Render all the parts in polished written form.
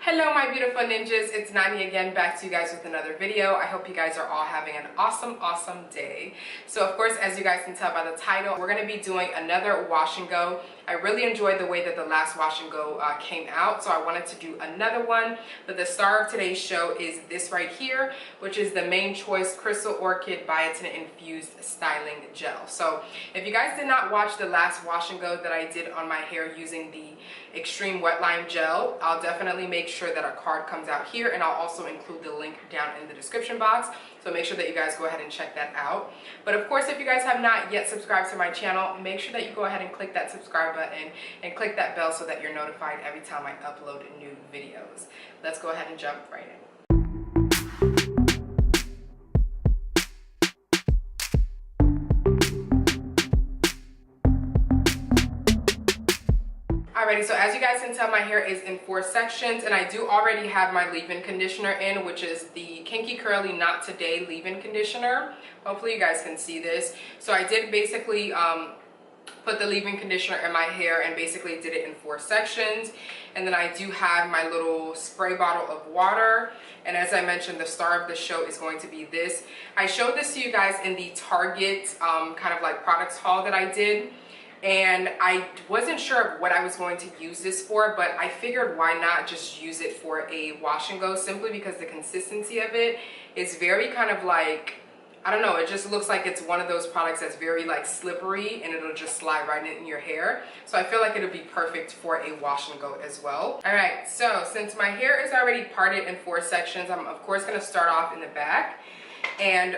Hello my beautiful ninjas, it's Nani again, back to you guys with another video. I hope you guys are all having an awesome day. So of course, as you guys can tell by the title, we're going to be doing another wash and go. I really enjoyed the way that the last wash and go came out, so I wanted to do another one. But the star of today's show is this right here, which is the Main Choice Crystal Orchid Biotin Infused Styling Gel. So if you guys did not watch the last wash and go that I did on my hair using the Extreme Wet Lime Gel, I'll definitely make sure that a card comes out here, and I'll also include the link down in the description box. So make sure that you guys go ahead and check that out. But of course, if you guys have not yet subscribed to my channel, make sure that you go ahead and click that subscribe button and click that bell so that you're notified every time I upload new videos. Let's go ahead and jump right in. Alrighty, so as you guys can tell, my hair is in 4 sections, and I do already have my leave-in conditioner in, which is the Kinky Curly Not Today leave-in conditioner. Hopefully you guys can see this. So I did basically put the leave-in conditioner in my hair and basically did it in 4 sections. And then I do have my little spray bottle of water. And as I mentioned, the star of the show is going to be this. I showed this to you guys in the Target kind of like products haul that I did. And I wasn't sure of what I was going to use this for, but I figured why not just use it for a wash and go, simply because the consistency of it is very kind of like, I don't know, it just looks like it's one of those products that's very like slippery and it'll just slide right in your hair. So I feel like it'll be perfect for a wash and go as well. All right, so since my hair is already parted in 4 sections, I'm of course going to start off in the back. And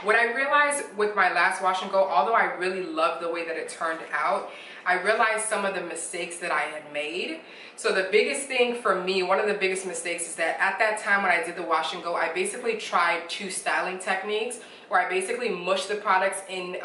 what I realized with my last wash and go, although I really loved the way that it turned out, I realized some of the mistakes that I had made. So the biggest thing for me, one of the biggest mistakes, is that at that time when I did the wash and go, I basically tried 2 styling techniques where I basically mushed the products in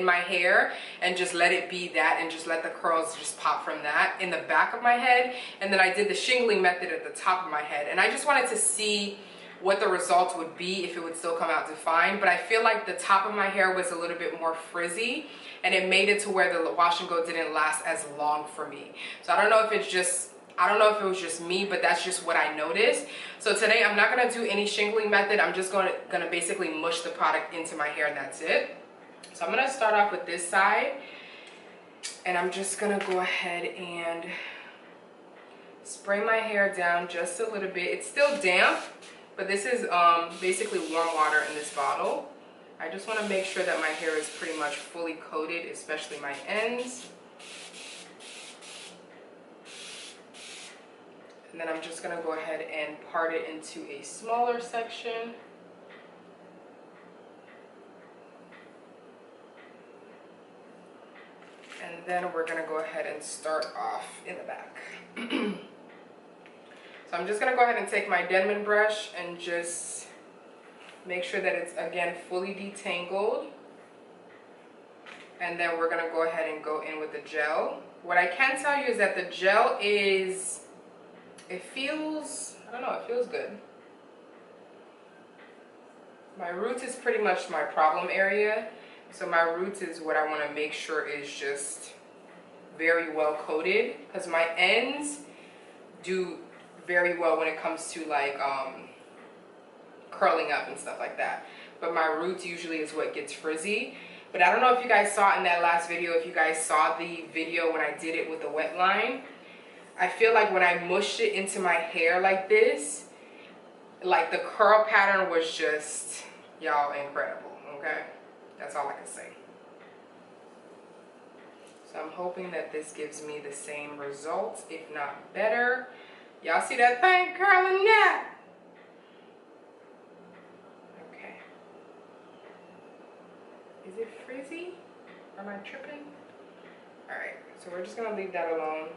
my hair and just let it be that, and just let the curls just pop from that in the back of my head. And then I did the shingling method at the top of my head. And I just wanted to see what the results would be, if it would still come out defined. But I feel like the top of my hair was a little bit more frizzy, and it made it to where the wash and go didn't last as long for me. So I don't know if it's just, I don't know if it was just me, but that's just what I noticed. So today I'm not gonna do any shingling method. I'm just gonna basically mush the product into my hair, and that's it. So I'm gonna start off with this side, and I'm just gonna go ahead and spray my hair down just a little bit. It's still damp, but this is basically warm water in this bottle. I just want to make sure that my hair is pretty much fully coated, especially my ends. And then I'm just going to go ahead and part it into a smaller section. And then we're going to go ahead and start off in the back. So I'm just going to go ahead and take my Denman brush and just make sure that it's, again, fully detangled. And then we're going to go ahead and go in with the gel. What I can tell you is that the gel is, it feels, I don't know, it feels good. My roots is pretty much my problem area. So my roots is what I want to make sure is just very well coated, because my ends do very well when it comes to like curling up and stuff like that, but my roots usually is what gets frizzy. But I don't know if you guys saw in that last video, if you guys saw the video when I did it with the wet line, I feel like when I mushed it into my hair like this, like the curl pattern was just, y'all, incredible. Okay, that's all I can say. So I'm hoping that this gives me the same results, if not better. Y'all see that thing curling up? Okay. Is it frizzy? Am I tripping? Alright, so we're just gonna leave that alone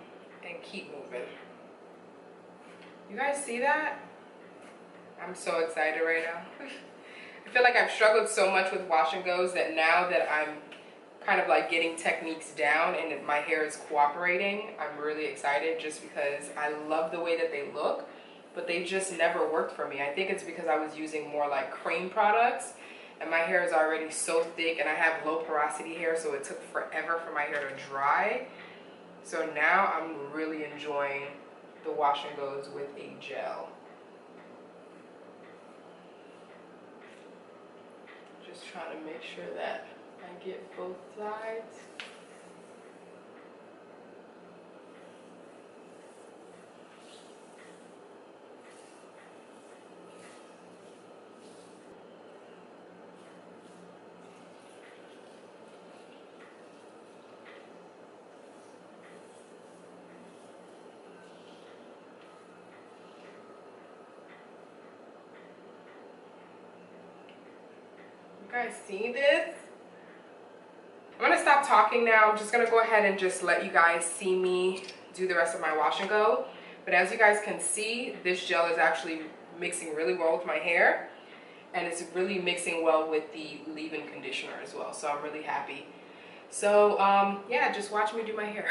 and keep moving. You guys see that? I'm so excited right now. I feel like I've struggled so much with wash and goes that now that I'm kind of like getting techniques down and my hair is cooperating, I'm really excited, just because I love the way that they look, but they just never worked for me. I think it's because I was using more like cream products, and my hair is already so thick, and I have low porosity hair, so it took forever for my hair to dry. So now I'm really enjoying the wash and goes with a gel. Just trying to make sure that I get both sides. You guys see this? I'm gonna stop talking now. I'm just gonna go ahead and just let you guys see me do the rest of my wash and go. But as you guys can see, this gel is actually mixing really well with my hair, and it's really mixing well with the leave-in conditioner as well. So I'm really happy. So yeah, just watch me do my hair.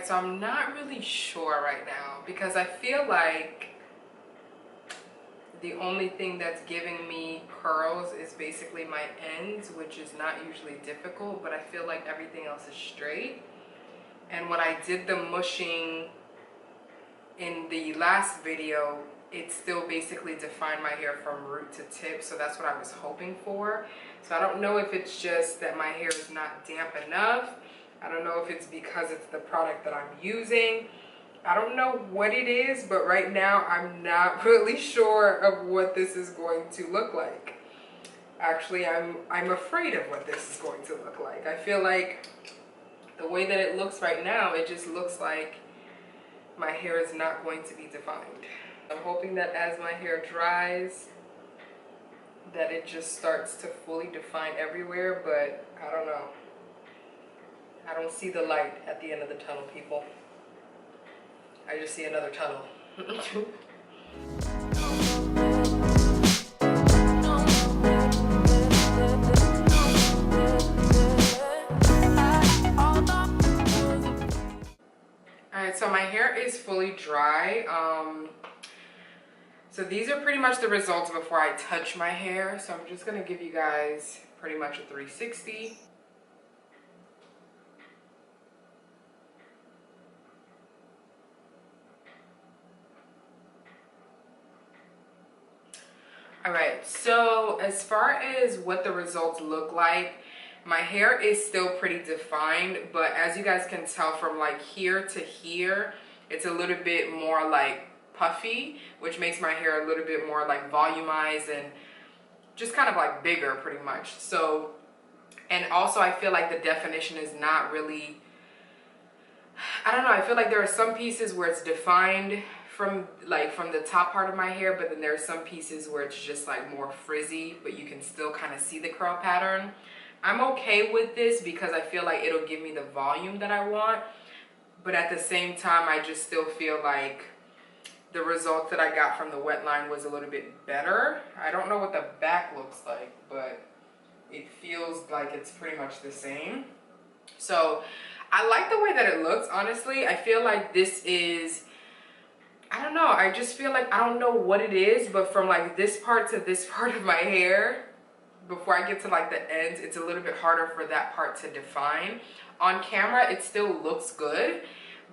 So I'm not really sure right now because I feel like the only thing that's giving me curls is basically my ends, which is not usually difficult, but I feel like everything else is straight. And when I did the mushing in the last video, it still basically defined my hair from root to tip, so that's what I was hoping for. So I don't know if it's just that my hair is not damp enough. I don't know if it's because it's the product that I'm using. I don't know what it is, but right now I'm not really sure of what this is going to look like. Actually, I'm afraid of what this is going to look like. I feel like the way that it looks right now, it just looks like my hair is not going to be defined. I'm hoping that as my hair dries, that it just starts to fully define everywhere, but I don't know. I don't see the light at the end of the tunnel, people. I just see another tunnel. Alright, so my hair is fully dry. So these are pretty much the results before I touch my hair. So I'm just going to give you guys pretty much a 360. Alright, so as far as what the results look like, my hair is still pretty defined, but as you guys can tell from like here to here, it's a little bit more like puffy, which makes my hair a little bit more like volumized and just kind of like bigger pretty much. So, and also I feel like the definition is not really, I don't know, I feel like there are some pieces where it's defined from the top part of my hair, but then there are some pieces where it's just like more frizzy, but you can still kind of see the curl pattern. I'm okay with this because I feel like it'll give me the volume that I want, but at the same time I just still feel like the result that I got from the wet line was a little bit better. I don't know what the back looks like, but it feels like it's pretty much the same. So I like the way that it looks, honestly. I feel like this is, I don't know, I just feel like, I don't know what it is, but from like this part to this part of my hair, before I get to like the ends, it's a little bit harder for that part to define. On camera, it still looks good,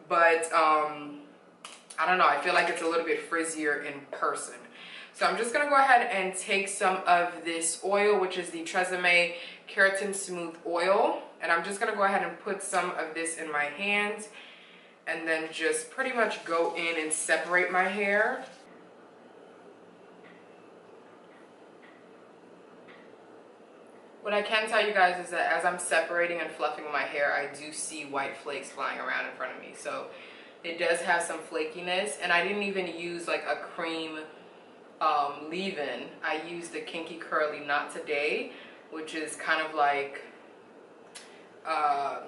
but I don't know, I feel like it's a little bit frizzier in person. So I'm just gonna go ahead and take some of this oil, which is the Tresemme Keratin Smooth Oil, and I'm just gonna go ahead and put some of this in my hands and then just pretty much go in and separate my hair. What I can tell you guys is that as I'm separating and fluffing my hair, I do see white flakes flying around in front of me. So it does have some flakiness, and I didn't even use like a cream leave-in. I used the Kinky Curly Not Today, which is kind of like, I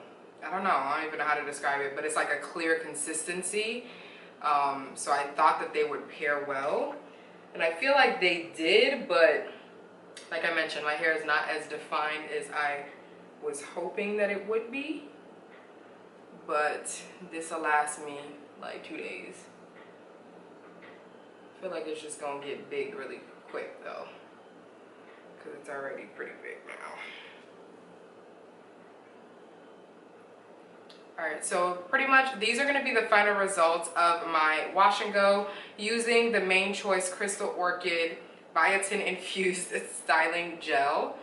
don't know, I don't even know how to describe it, but it's like a clear consistency. So I thought that they would pair well, and I feel like they did, but like I mentioned, my hair is not as defined as I was hoping that it would be, but this will last me like 2 days. I feel like it's just gonna get big really quick though, because it's already pretty big now. Alright, so pretty much these are going to be the final results of my wash and go using the Main Choice Crystal Orchid Biotin Infused Styling Gel.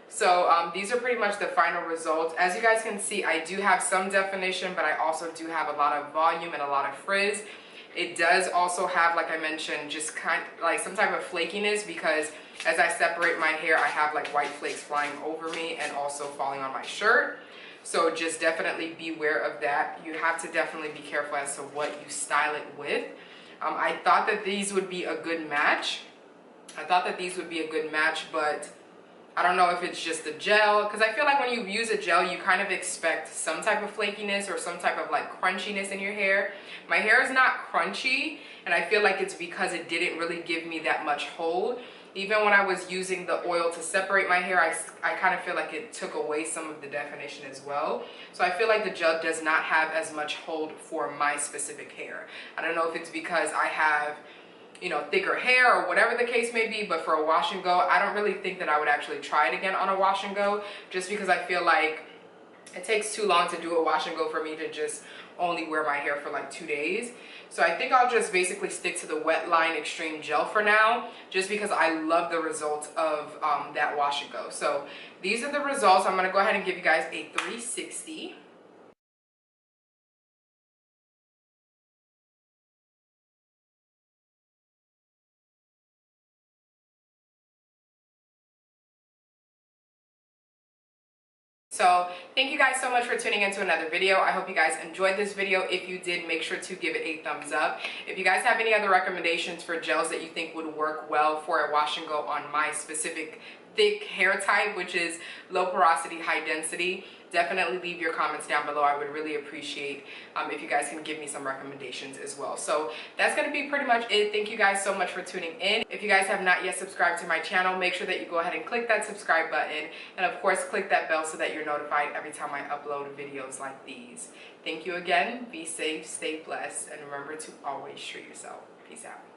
So these are pretty much the final results. As you guys can see, I do have some definition, but I also do have a lot of volume and a lot of frizz. It does also have, like I mentioned, just kind of like some type of flakiness, because as I separate my hair, I have like white flakes flying over me and also falling on my shirt. So just definitely beware of that. You have to definitely be careful as to what you style it with. I thought that these would be a good match. But I don't know if it's just the gel, because I feel like when you use a gel, you kind of expect some type of flakiness or some type of like crunchiness in your hair. My hair is not crunchy, and I feel like it's because it didn't really give me that much hold. Even when I was using the oil to separate my hair, I kind of feel like it took away some of the definition as well. So I feel like the gel does not have as much hold for my specific hair. I don't know if it's because I have, you know, thicker hair or whatever the case may be, but for a wash and go, I don't really think that I would actually try it again on a wash and go, just because I feel like it takes too long to do a wash and go for me to just only wear my hair for like 2 days. So I think I'll just basically stick to the Wet Line Extreme Gel for now, just because I love the results of that wash and go. So these are the results. I'm gonna go ahead and give you guys a 360. So thank you guys so much for tuning into another video. I hope you guys enjoyed this video. If you did, make sure to give it a thumbs up. If you guys have any other recommendations for gels that you think would work well for a wash and go on my specific thick hair type, which is low porosity, high density, definitely leave your comments down below. I would really appreciate if you guys can give me some recommendations as well. So that's going to be pretty much it. Thank you guys so much for tuning in. If you guys have not yet subscribed to my channel, make sure that you go ahead and click that subscribe button, and of course click that bell so that you're notified every time I upload videos like these. Thank you again. Be safe, stay blessed, and remember to always treat yourself. Peace out.